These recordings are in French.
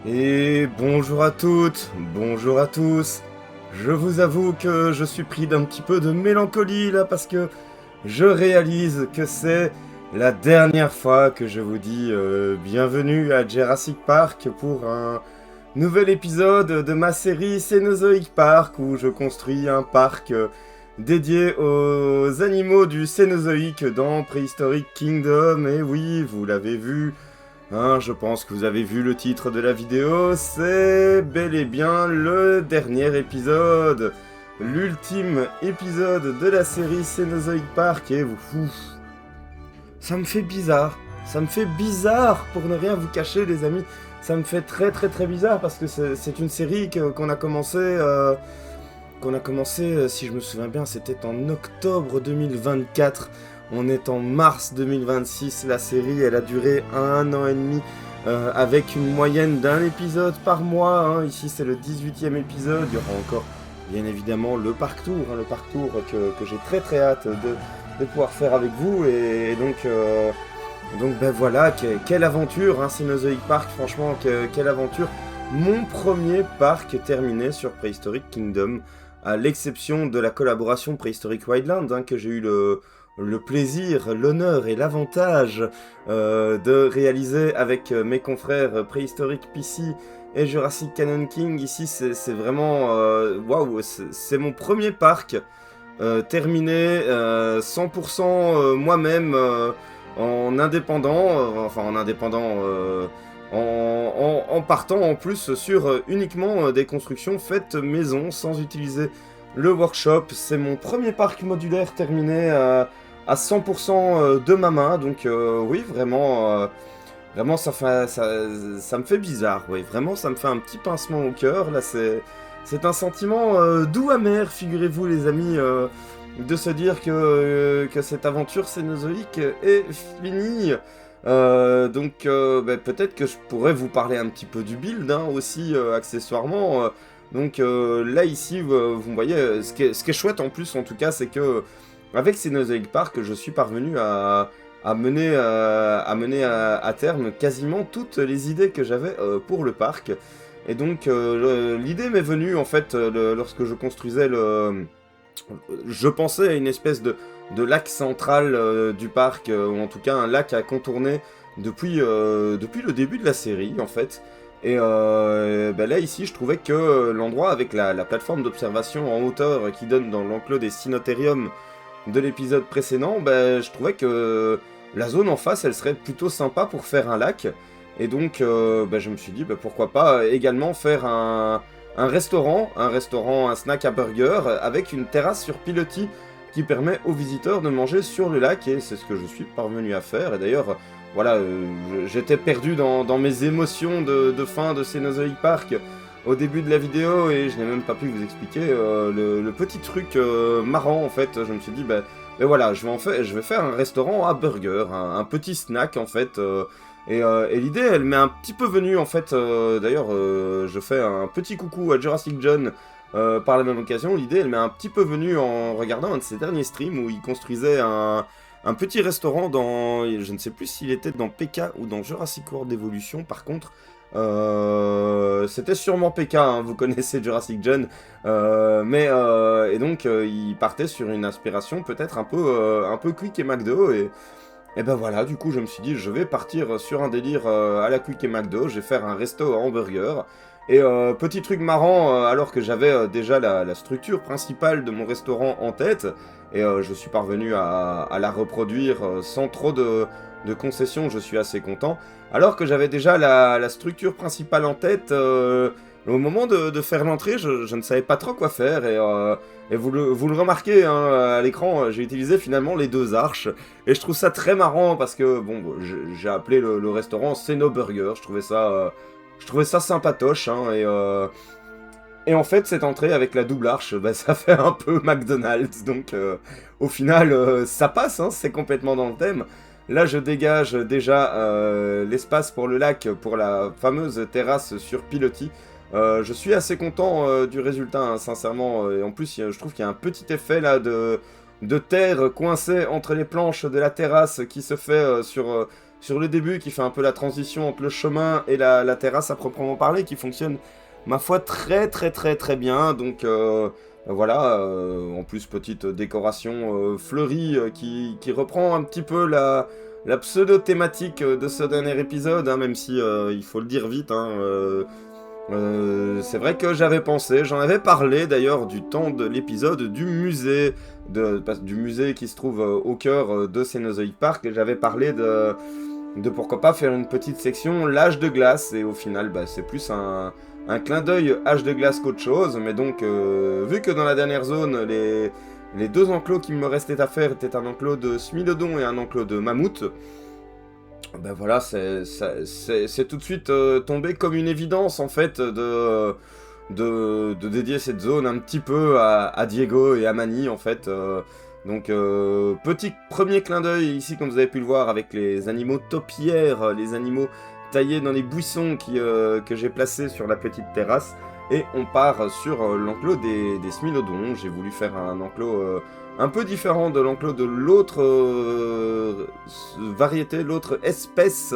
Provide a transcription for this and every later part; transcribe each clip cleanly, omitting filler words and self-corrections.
Et bonjour à toutes, bonjour à tous. Je vous avoue que je suis pris d'un petit peu de mélancolie là parce que je réalise que c'est la dernière fois que je vous dis bienvenue à Jurassic Park pour un nouvel épisode de ma série Cenozoic Park où je construis un parc dédié aux animaux du Cénozoïque dans Prehistoric Kingdom. Et oui, vous l'avez vu. Hein, je pense que vous avez vu le titre de la vidéo, c'est bel et bien le dernier épisode, l'ultime épisode de la série Cenozoic Park, et ça me fait bizarre, pour ne rien vous cacher les amis, ça me fait très bizarre parce que c'est une série qu'on a commencé, si je me souviens bien, c'était en octobre 2024. On est en mars 2026, la série elle a duré 1 an et demi avec une moyenne d'un épisode par mois. Hein. Ici c'est le 18e épisode, il y aura encore bien évidemment le Parc Tour, le Parc Tour que j'ai très hâte de pouvoir faire avec vous. Et donc ben voilà, quelle aventure, hein, Cenozoic Park, franchement quelle aventure. Mon premier parc terminé sur Prehistoric Kingdom, à l'exception de la collaboration Prehistoric Wildlands hein, que j'ai eu le plaisir, l'honneur et l'avantage de réaliser avec mes confrères Prehistoric PC et Jurassic Canon King. Ici, c'est vraiment... Waouh, c'est mon premier parc terminé 100% moi-même en indépendant, en partant en plus sur uniquement des constructions faites maison sans utiliser le workshop. C'est mon premier parc modulaire terminé à 100% de ma main, donc oui, vraiment ça me fait bizarre, oui, vraiment ça me fait un petit pincement au cœur, là c'est un sentiment doux amer, figurez-vous les amis, de se dire que cette aventure cénozoïque est finie. Donc peut-être que je pourrais vous parler un petit peu du build hein, aussi accessoirement. Donc là ici vous voyez ce qui est chouette en plus en tout cas c'est que avec Cenozoic Park je suis parvenu à mener à terme quasiment toutes les idées que j'avais pour le parc. Et donc l'idée m'est venue en fait lorsque je construisais je pensais à une espèce de lac central du parc, ou en tout cas un lac à contourner depuis le début de la série en fait. Et bah là ici je trouvais que l'endroit avec la plateforme d'observation en hauteur qui donne dans l'enclos des Cynotériums de l'épisode précédent, bah, je trouvais que la zone en face elle serait plutôt sympa pour faire un lac. Et donc bah, je me suis dit bah, pourquoi pas également faire un restaurant, un snack à burger avec une terrasse sur pilotis qui permet aux visiteurs de manger sur le lac et c'est ce que je suis parvenu à faire. Et d'ailleurs, voilà, j'étais perdu dans mes émotions de fin de Cenozoic Park au début de la vidéo et je n'ai même pas pu vous expliquer le petit truc marrant en fait. Je me suis dit, ben voilà, je vais faire un restaurant à burger, un petit snack en fait. Et l'idée, elle m'est un petit peu venue en fait. D'ailleurs, je fais un petit coucou à Jurassic John par la même occasion. L'idée, elle m'est un petit peu venue en regardant un de ses derniers streams où il construisait un petit restaurant dans. Je ne sais plus s'il était dans PK ou dans Jurassic World Evolution. Par contre, c'était sûrement PK. Hein, vous connaissez Jurassic John, et donc il partait sur une inspiration peut-être un peu Quick et McDo et ben voilà, du coup, je me suis dit, je vais partir sur un délire à la Quick et McDo, je vais faire un resto à hamburger. Et petit truc marrant, alors que j'avais déjà la structure principale de mon restaurant en tête, et je suis parvenu à la reproduire sans trop de concessions, je suis assez content. Alors que j'avais déjà la structure principale en tête, au moment de faire l'entrée, je ne savais pas trop quoi faire, et vous le remarquez hein, à l'écran, j'ai utilisé finalement les deux arches. Et je trouve ça très marrant parce que, bon, j'ai appelé le restaurant Ceno Burger, je trouvais ça sympatoche, hein, et en fait, cette entrée avec la double arche, bah, ça fait un peu McDonald's, donc au final, ça passe, hein, c'est complètement dans le thème. Là, je dégage déjà l'espace pour le lac, pour la fameuse terrasse sur pilotis. Je suis assez content du résultat, hein, sincèrement, et en plus, je trouve qu'il y a un petit effet là de terre coincée entre les planches de la terrasse qui se fait sur le début, qui fait un peu la transition entre le chemin et la terrasse à proprement parler, qui fonctionne, ma foi, très très très très bien. Donc voilà, en plus petite décoration fleurie qui reprend un petit peu la pseudo-thématique de ce dernier épisode, hein, même si il faut le dire vite, hein, c'est vrai que j'avais pensé, j'en avais parlé d'ailleurs du temps de l'épisode du musée, du musée qui se trouve au cœur de Cenozoic Park, et j'avais parlé de pourquoi pas faire une petite section l'âge de glace, et au final bah, c'est plus un clin d'œil âge de glace qu'autre chose, mais donc vu que dans la dernière zone les deux enclos qui me restaient à faire étaient un enclos de Smilodon et un enclos de Mammouth, ben voilà, c'est tout de suite tombé comme une évidence en fait de dédier cette zone un petit peu à Diego et à Manny en fait. Donc petit premier clin d'œil ici comme vous avez pu le voir avec les animaux taupières, les animaux taillés dans les buissons que j'ai placés sur la petite terrasse. Et on part sur l'enclos des Smilodons. J'ai voulu faire un enclos un peu différent de l'enclos de l'autre variété, l'autre espèce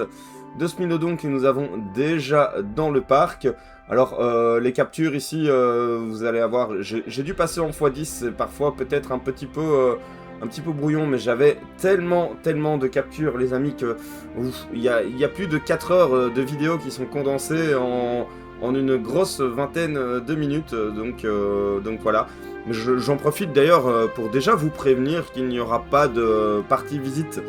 de Smilodon que nous avons déjà dans le parc. Alors les captures ici, vous allez avoir, j'ai dû passer en x10, c'est parfois peut-être un petit peu brouillon, mais j'avais tellement de captures les amis que il y a plus de 4 heures de vidéos qui sont condensées en une grosse vingtaine de minutes, donc voilà. J'en profite d'ailleurs pour déjà vous prévenir qu'il n'y aura pas de partie visite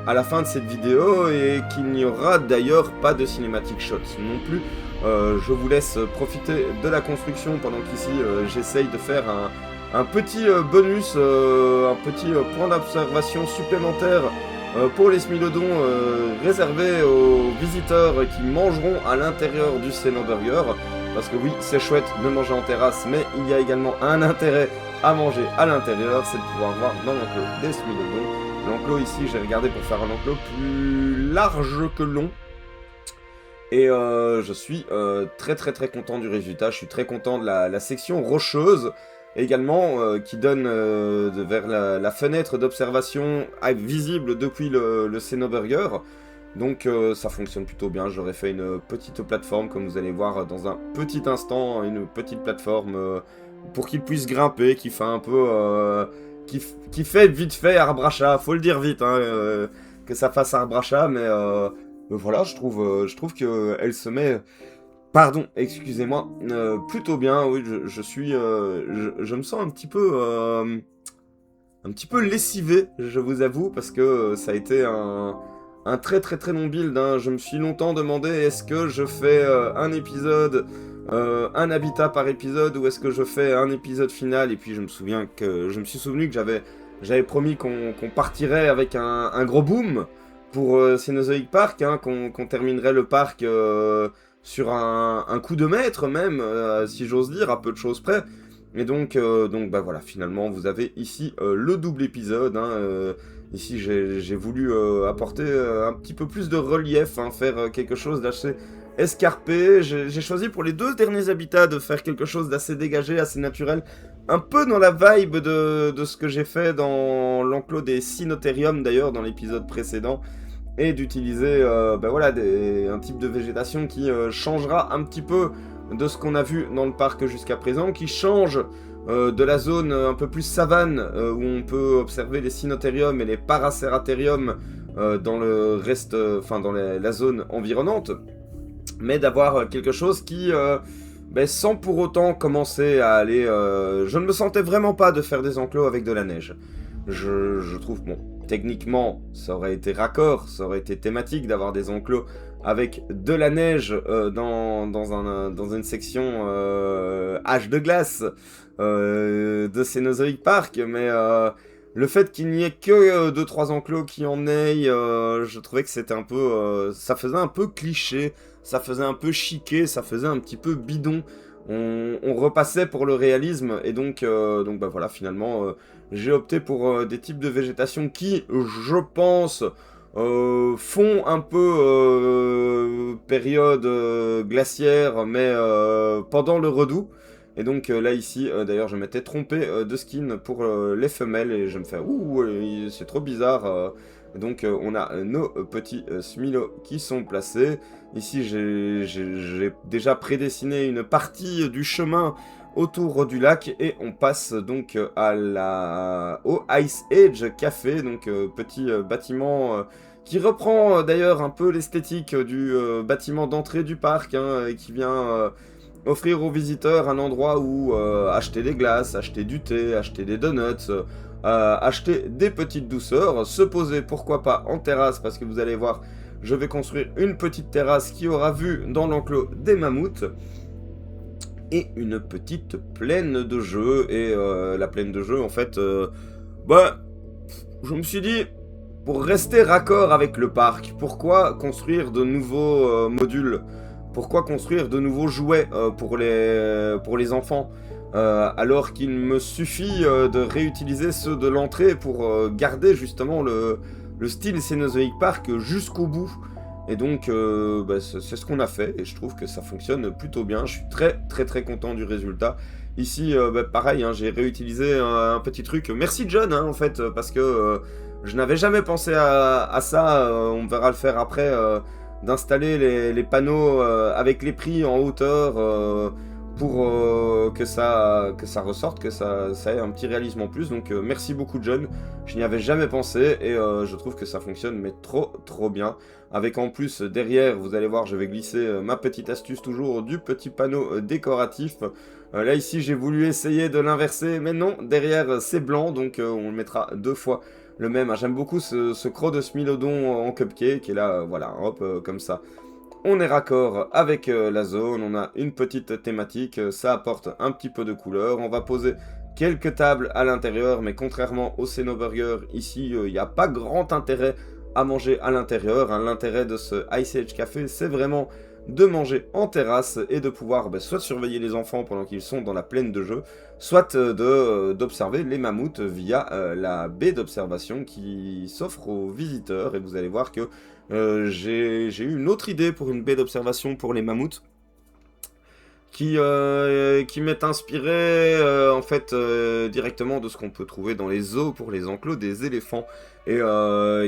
à la fin de cette vidéo et qu'il n'y aura d'ailleurs pas de cinématique shots non plus. Je vous laisse profiter de la construction pendant qu'ici j'essaye de faire un petit bonus, un petit point d'observation supplémentaire pour les Smilodons réservés aux visiteurs qui mangeront à l'intérieur du Cenoburger. Parce que oui, c'est chouette de manger en terrasse, mais il y a également un intérêt à manger à l'intérieur, c'est de pouvoir voir dans l'enclos des Smilodons. L'enclos ici, j'ai regardé pour faire un enclos plus large que long. Et je suis très content du résultat, je suis très content de la section rocheuse. Également, qui donne vers la fenêtre d'observation visible depuis le Cenoburger. Donc ça fonctionne plutôt bien, j'aurais fait une petite plateforme, comme vous allez voir dans un petit instant, une petite plateforme pour qu'il puisse grimper, qui fait un peu... qui fait vite fait arbre à chat, faut le dire vite, hein, que ça fasse arbre à chat, mais voilà, je trouve qu'elle se met... Pardon, excusez-moi, plutôt bien, oui, je me sens un petit peu lessivé, je vous avoue, parce que ça a été un très long build, hein. Je me suis longtemps demandé, est-ce que je fais un épisode, un habitat par épisode, ou est-ce que je fais un épisode final, et puis je me suis souvenu que j'avais promis qu'on partirait avec un gros boom pour Cenozoic Park, hein, qu'on terminerait le parc... sur un coup de maître même, si j'ose dire, à peu de choses près. Et donc bah voilà, finalement, vous avez ici le double épisode. Hein, ici, j'ai voulu apporter un petit peu plus de relief, hein, faire quelque chose d'assez escarpé. J'ai choisi pour les 2 derniers habitats de faire quelque chose d'assez dégagé, assez naturel. Un peu dans la vibe de ce que j'ai fait dans l'enclos des Cynotériums, d'ailleurs, dans l'épisode précédent. Et d'utiliser bah voilà, un type de végétation qui changera un petit peu de ce qu'on a vu dans le parc jusqu'à présent, qui change de la zone un peu plus savane où on peut observer les Cynotériums et les Paraceratherium dans le reste, dans la zone environnante, mais d'avoir quelque chose qui, sans pour autant commencer à aller... je ne me sentais vraiment pas de faire des enclos avec de la neige. Je trouve, bon, techniquement, ça aurait été raccord, ça aurait été thématique d'avoir des enclos avec de la neige dans une section hache de glace de Cenozoic Park, mais le fait qu'il n'y ait que 2-3 enclos qui en aient, je trouvais que c'était un peu... ça faisait un peu cliché, ça faisait un peu chiqué, ça faisait un petit peu bidon. On repassait pour le réalisme, et donc bah voilà, finalement, j'ai opté pour des types de végétation qui, je pense, font un peu période glaciaire, mais pendant le redoux. Et donc là ici, d'ailleurs je m'étais trompé de skin pour les femelles et je me fais ouh, c'est trop bizarre. Donc on a nos petits Smilo qui sont placés. Ici j'ai déjà prédessiné une partie du chemin autour du lac et on passe donc au Ice Age Café, donc petit bâtiment qui reprend d'ailleurs un peu l'esthétique du bâtiment d'entrée du parc, hein, et qui vient offrir aux visiteurs un endroit où acheter des glaces, acheter du thé, acheter des donuts, acheter des petites douceurs, se poser pourquoi pas en terrasse, parce que vous allez voir, je vais construire une petite terrasse qui aura vue dans l'enclos des mammouths, et une petite plaine de jeu. Et la plaine de jeu, en fait, je me suis dit, pour rester raccord avec le parc, pourquoi construire de nouveaux modules? Pourquoi construire de nouveaux jouets pour les enfants, alors qu'il me suffit de réutiliser ceux de l'entrée pour garder justement le style Cenozoic Park jusqu'au bout. Et donc, c'est ce qu'on a fait, et je trouve que ça fonctionne plutôt bien. Je suis très très très content du résultat. Ici, pareil, hein, j'ai réutilisé un petit truc. Merci John, hein, en fait, parce que je n'avais jamais pensé à ça. On verra le faire après, d'installer les panneaux avec les prix en hauteur pour que ça ressorte, que ça ait un petit réalisme en plus. Donc merci beaucoup John, je n'y avais jamais pensé et je trouve que ça fonctionne mais trop bien. Avec en plus derrière, vous allez voir, je vais glisser ma petite astuce toujours du petit panneau décoratif. Là ici j'ai voulu essayer de l'inverser, mais non, derrière c'est blanc, donc on le mettra deux fois le même. Ah, j'aime beaucoup ce croc de Smilodon en cupcake, et là voilà, hop, comme ça. On est raccord avec la zone, on a une petite thématique, ça apporte un petit peu de couleur. On va poser quelques tables à l'intérieur, mais contrairement au Xenoburger, ici, il n'y a pas grand intérêt à manger à l'intérieur, hein. L'intérêt de ce Ice Age Café, c'est vraiment de manger en terrasse et de pouvoir soit surveiller les enfants pendant qu'ils sont dans la plaine de jeu, soit d'observer les mammouths via la baie d'observation qui s'offre aux visiteurs. Et vous allez voir que j'ai eu une autre idée pour une baie d'observation pour les mammouths qui m'est inspiré en fait directement de ce qu'on peut trouver dans les zoos pour les enclos des éléphants, et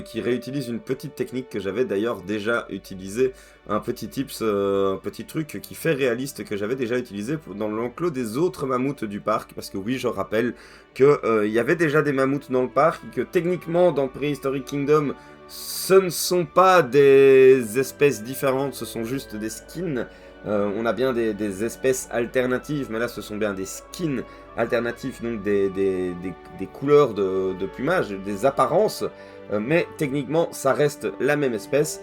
qui réutilise une petite technique que j'avais d'ailleurs déjà utilisée, un petit tips, un petit truc qui fait réaliste que j'avais déjà utilisé dans l'enclos des autres mammouths du parc, parce que oui, je rappelle que il y avait déjà des mammouths dans le parc, que techniquement dans Prehistoric Kingdom ce ne sont pas des espèces différentes, ce sont juste des skins. On a bien des espèces alternatives, mais là ce sont bien des skins alternatifs, donc des couleurs de plumage, des apparences, mais techniquement ça reste la même espèce.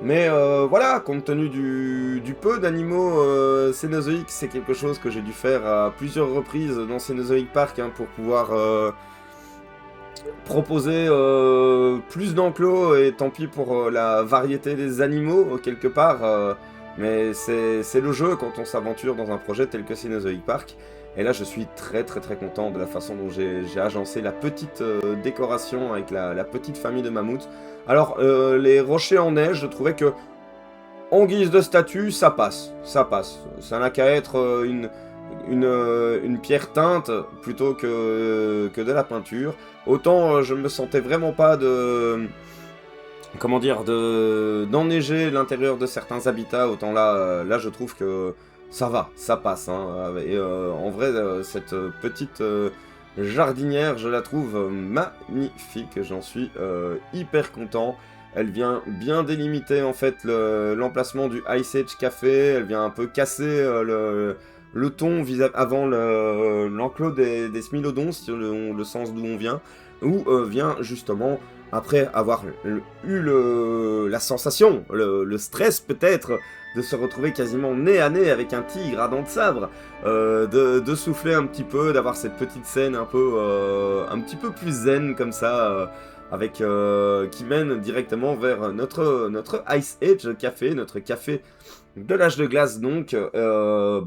Mais voilà, compte tenu du peu d'animaux cénozoïques, c'est quelque chose que j'ai dû faire à plusieurs reprises dans Cenozoic Park, hein, pour pouvoir proposer plus d'enclos, et tant pis pour la variété des animaux quelque part. Mais c'est le jeu quand on s'aventure dans un projet tel que Cenozoic Park. Et là je suis très content de la façon dont j'ai agencé la petite décoration avec la petite famille de mammouths. Alors les rochers en neige, je trouvais que en guise de statue, ça passe. Ça n'a qu'à être une pierre teinte plutôt que de la peinture. Autant je me sentais vraiment pas d'enneiger l'intérieur de certains habitats, autant là je trouve que ça va, ça passe, hein. Et en vrai, cette petite jardinière, je la trouve magnifique, j'en suis hyper content. Elle vient bien délimiter en fait l'emplacement du Ice Age Café, elle vient un peu casser le ton avant l'enclos des Smilodons, sur le sens d'où on vient, où vient justement, après avoir eu la sensation, le stress peut-être, de se retrouver quasiment nez à nez avec un tigre à dents de sabre, de souffler un petit peu, d'avoir cette petite scène un petit peu plus zen comme ça, qui mène directement vers notre Ice Age Café, notre café de l'âge de glace. Donc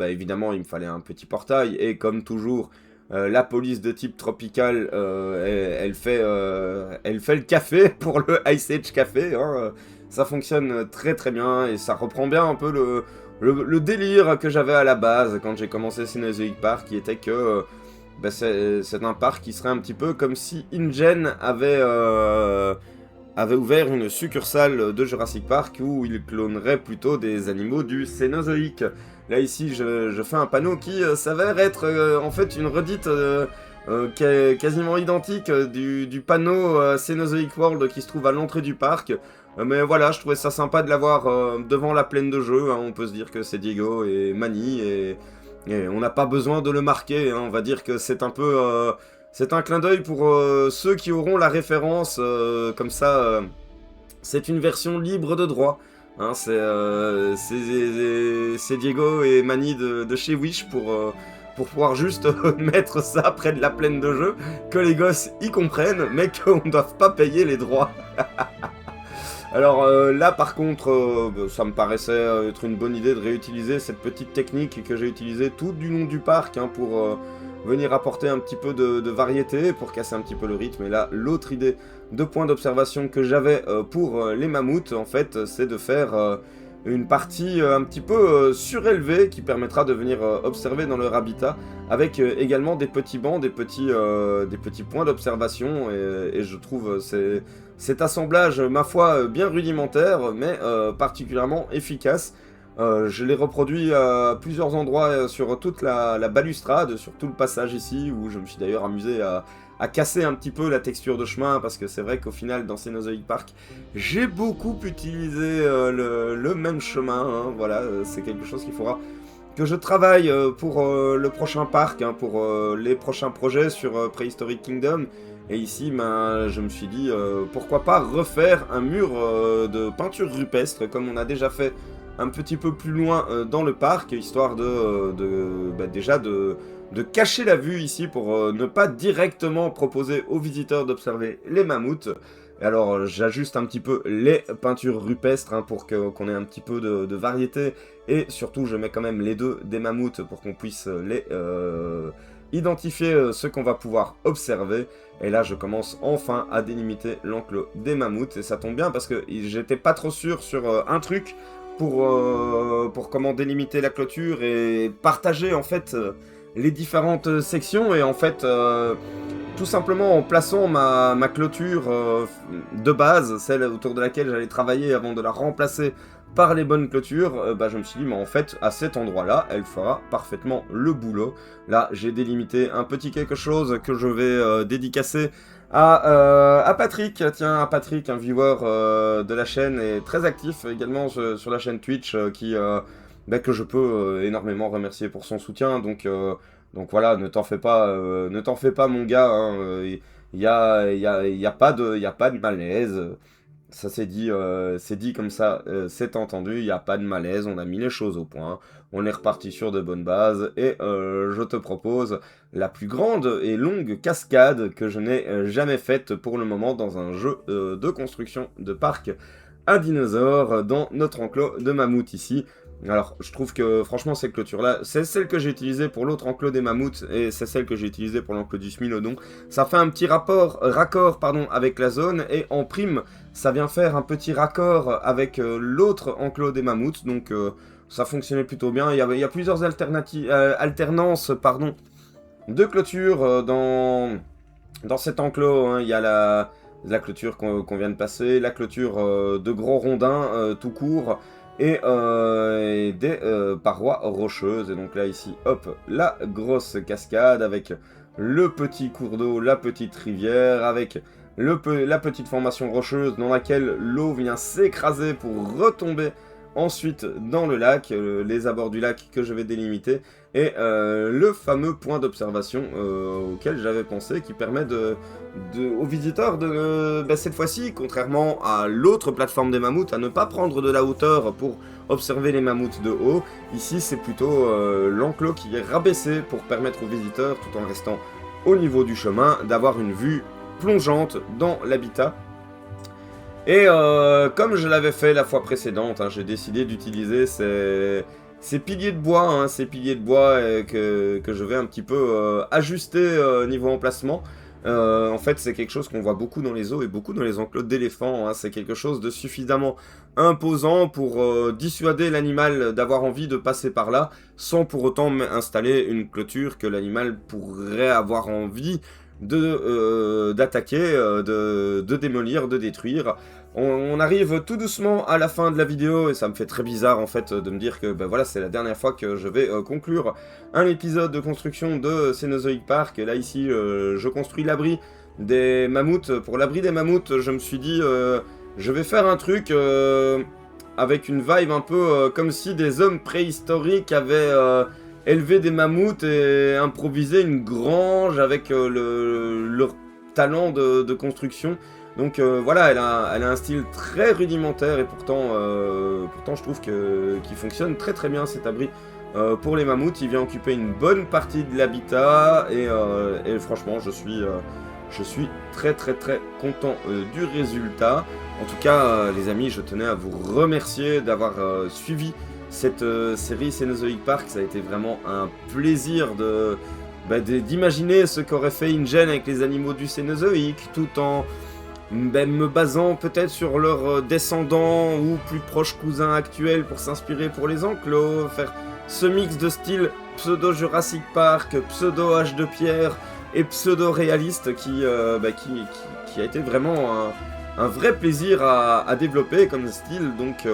évidemment il me fallait un petit portail, et comme toujours la police de type tropical, elle fait le café pour le Ice Age Café, hein. Ça fonctionne très bien, et ça reprend bien un peu le délire que j'avais à la base quand j'ai commencé Cenozoic Park, qui était que c'est un parc qui serait un petit peu comme si InGen avait ouvert une succursale de Jurassic Park où il clonerait plutôt des animaux du Cénozoïque. Là ici je fais un panneau qui s'avère être en fait une redite quasiment identique du panneau Cenozoic World qui se trouve à l'entrée du parc. Mais voilà, je trouvais ça sympa de l'avoir devant la plaine de jeu, hein. On peut se dire que c'est Diego et Manny, et on n'a pas besoin de le marquer, hein. On va dire que c'est un peu... c'est un clin d'œil pour ceux qui auront la référence, comme ça, c'est une version libre de droit. Hein, c'est Diego et Manny de chez Wish pour pouvoir juste mettre ça près de la plaine de jeu, que les gosses y comprennent, mais qu'on ne doive pas payer les droits. Alors là par contre, ça me paraissait être une bonne idée de réutiliser cette petite technique que j'ai utilisée tout du long du parc, hein, pour venir apporter un petit peu de variété, pour casser un petit peu le rythme. Et là, l'autre idée de point d'observation que j'avais pour les mammouths, en fait, c'est de faire une partie un petit peu surélevée qui permettra de venir observer dans leur habitat, avec également des petits bancs, des petits points d'observation, et je trouve cet assemblage, ma foi, bien rudimentaire, mais particulièrement efficace. Je l'ai reproduit à plusieurs endroits sur toute la balustrade, sur tout le passage ici, où je me suis d'ailleurs amusé à casser un petit peu la texture de chemin, parce que c'est vrai qu'au final, dans Cenozoic Park, j'ai beaucoup utilisé le même chemin, hein. Voilà, c'est quelque chose qu'il faudra que je travaille pour le prochain parc, hein, pour les prochains projets sur Prehistoric Kingdom. Et ici, ben, je me suis dit, pourquoi pas refaire un mur de peinture rupestre, comme on a déjà fait un petit peu plus loin dans le parc, histoire déjà de cacher la vue ici, pour ne pas directement proposer aux visiteurs d'observer les mammouths. Et alors, j'ajuste un petit peu les peintures rupestres, hein, pour qu'on ait un petit peu de variété. Et surtout, je mets quand même les deux des mammouths pour qu'on puisse les identifier ce qu'on va pouvoir observer. Et là, je commence enfin à délimiter l'enclos des mammouths. Et ça tombe bien parce que j'étais pas trop sûr sur un truc pour comment délimiter la clôture et partager en fait les différentes sections. Et en fait, tout simplement en plaçant ma clôture de base, celle autour de laquelle j'allais travailler avant de la remplacer par les bonnes clôtures, je me suis dit, mais en fait, à cet endroit-là, elle fera parfaitement le boulot. Là, j'ai délimité un petit quelque chose que je vais dédicacer à Patrick. Tiens, à Patrick, un viewer de la chaîne, et très actif également sur la chaîne Twitch, que je peux énormément remercier pour son soutien. Donc voilà, ne t'en fais pas, mon gars, hein. Il y a pas de malaise. Ça c'est dit comme ça, c'est entendu, il n'y a pas de malaise, on a mis les choses au point, on est reparti sur de bonnes bases, et je te propose la plus grande et longue cascade que je n'ai jamais faite pour le moment dans un jeu de construction de parc à dinosaures dans notre enclos de mammouth ici. Alors, je trouve que, franchement, ces clôtures-là, c'est celle que j'ai utilisée pour l'autre enclos des mammouths, et c'est celle que j'ai utilisée pour l'enclos du Smilodon. Ça fait un petit raccord, avec la zone, et en prime, ça vient faire un petit raccord avec l'autre enclos des mammouths, donc ça fonctionnait plutôt bien. Il y a plusieurs alternances, de clôture dans cet enclos, hein. Il y a la clôture qu'on vient de passer, la clôture de gros rondins tout court, et des parois rocheuses. Et donc là ici, hop, la grosse cascade avec le petit cours d'eau, la petite rivière, avec la petite formation rocheuse dans laquelle l'eau vient s'écraser pour retomber ensuite dans le lac, les abords du lac que je vais délimiter, et le fameux point d'observation auquel j'avais pensé, qui permet aux visiteurs cette fois-ci, contrairement à l'autre plateforme des mammouths, à ne pas prendre de la hauteur pour observer les mammouths de haut. Ici, c'est plutôt l'enclos qui est rabaissé pour permettre aux visiteurs, tout en restant au niveau du chemin, d'avoir une vue plongeante dans l'habitat. Et comme je l'avais fait la fois précédente, hein, j'ai décidé d'utiliser ces piliers de bois, que je vais un petit peu ajuster niveau emplacement. En fait, c'est quelque chose qu'on voit beaucoup dans les zoos et beaucoup dans les enclos d'éléphants, hein. C'est quelque chose de suffisamment imposant pour dissuader l'animal d'avoir envie de passer par là, sans pour autant installer une clôture que l'animal pourrait avoir envie d'attaquer, de démolir, de détruire. On arrive tout doucement à la fin de la vidéo et ça me fait très bizarre en fait de me dire que ben voilà, c'est la dernière fois que je vais conclure un épisode de construction de Cenozoic Park. Là ici je construis l'abri des mammouths. Pour l'abri des mammouths, je me suis dit je vais faire un truc avec une vibe un peu comme si des hommes préhistoriques avaient élevé des mammouths et improvisé une grange avec leur talent de construction. Donc voilà, elle a un style très rudimentaire et pourtant je trouve qu'il fonctionne très très bien cet abri. Pour les mammouths, il vient occuper une bonne partie de l'habitat et franchement je suis très très très content du résultat. En tout cas les amis, je tenais à vous remercier d'avoir suivi cette série Cenozoic Park. Ça a été vraiment un plaisir d'imaginer ce qu'aurait fait InGen avec les animaux du Cénozoïque, tout en me basant peut-être sur leurs descendants ou plus proches cousins actuels pour s'inspirer pour les enclos, faire ce mix de style pseudo-Jurassic Park, pseudo-Âge de Pierre et pseudo-réaliste qui a été vraiment un vrai plaisir à développer comme style. Donc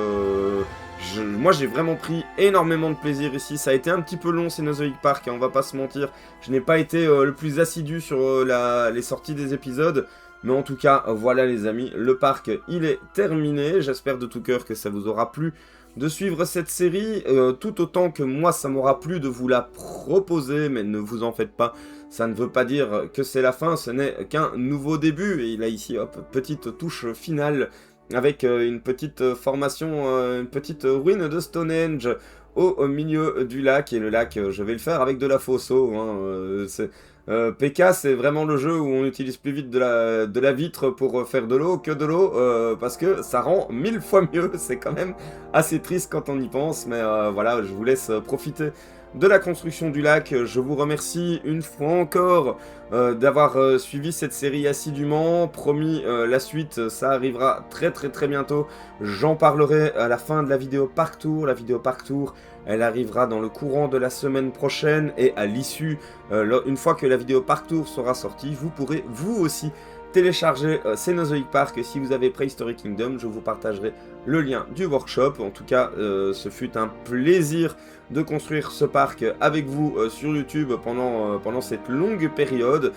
moi j'ai vraiment pris énormément de plaisir ici. Ça a été un petit peu long Cenozoic Park, hein, on va pas se mentir. Je n'ai pas été le plus assidu sur les sorties des épisodes. Mais en tout cas, voilà les amis, le parc, il est terminé. J'espère de tout cœur que ça vous aura plu de suivre cette série, tout autant que moi, ça m'aura plu de vous la proposer. Mais ne vous en faites pas, ça ne veut pas dire que c'est la fin, ce n'est qu'un nouveau début. Et là, ici, hop, petite touche finale, avec une petite formation, une petite ruine de Stonehenge au milieu du lac. Et le lac, je vais le faire avec de la fausse eau, hein, PK, c'est vraiment le jeu où on utilise plus vite de la vitre pour faire de l'eau que de l'eau, parce que ça rend 1000 fois mieux. C'est quand même assez triste quand on y pense, mais voilà, je vous laisse profiter de la construction du lac. Je vous remercie une fois encore d'avoir suivi cette série assidûment. Promis, la suite, ça arrivera très très très bientôt. J'en parlerai à la fin de la vidéo Park Tour. La vidéo Park Tour, elle arrivera dans le courant de la semaine prochaine et à l'issue, une fois que la vidéo Park Tour sera sortie, vous pourrez vous aussi télécharger Cenozoic Park. Si vous avez Prehistoric Kingdom, je vous partagerai le lien du workshop. En tout cas, ce fut un plaisir de construire ce parc avec vous sur YouTube pendant cette longue période.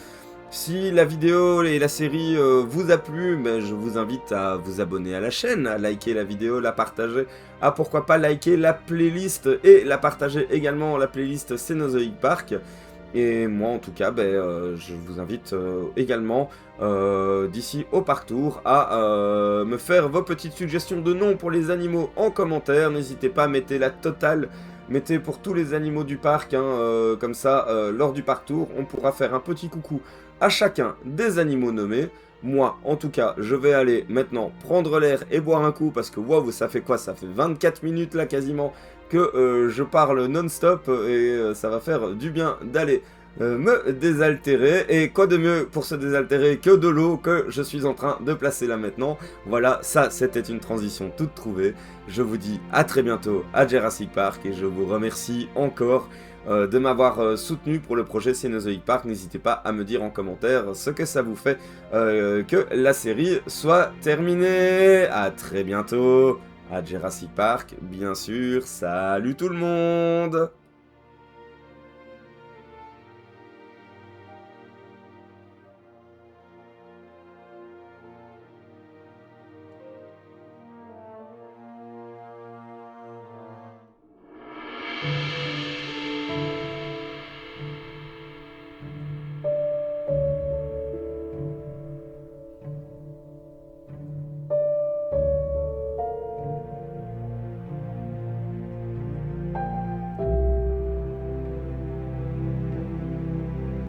Si la vidéo et la série vous a plu, ben, je vous invite à vous abonner à la chaîne, à liker la vidéo, la partager, à pourquoi pas liker la playlist et la partager également la playlist Cenozoic Park. Et moi en tout cas, ben, je vous invite également d'ici au Park Tour à me faire vos petites suggestions de noms pour les animaux en commentaire. N'hésitez pas, mettez la totale. Mettez pour tous les animaux du parc, hein, comme ça, lors du Park Tour, on pourra faire un petit coucou à chacun des animaux nommés. Moi, en tout cas, je vais aller maintenant prendre l'air et boire un coup, parce que, waouh, ça fait quoi? Ça fait 24 minutes, là, quasiment, que je parle non-stop, et ça va faire du bien d'aller me désaltérer. Et quoi de mieux pour se désaltérer que de l'eau que je suis en train de placer là maintenant. Voilà, ça, c'était une transition toute trouvée. Je vous dis à très bientôt à Jurassic Park, et je vous remercie encore de m'avoir soutenu pour le projet Cenozoic Park. N'hésitez pas à me dire en commentaire ce que ça vous fait que la série soit terminée. À très bientôt à Jurassic Park, bien sûr. Salut tout le monde!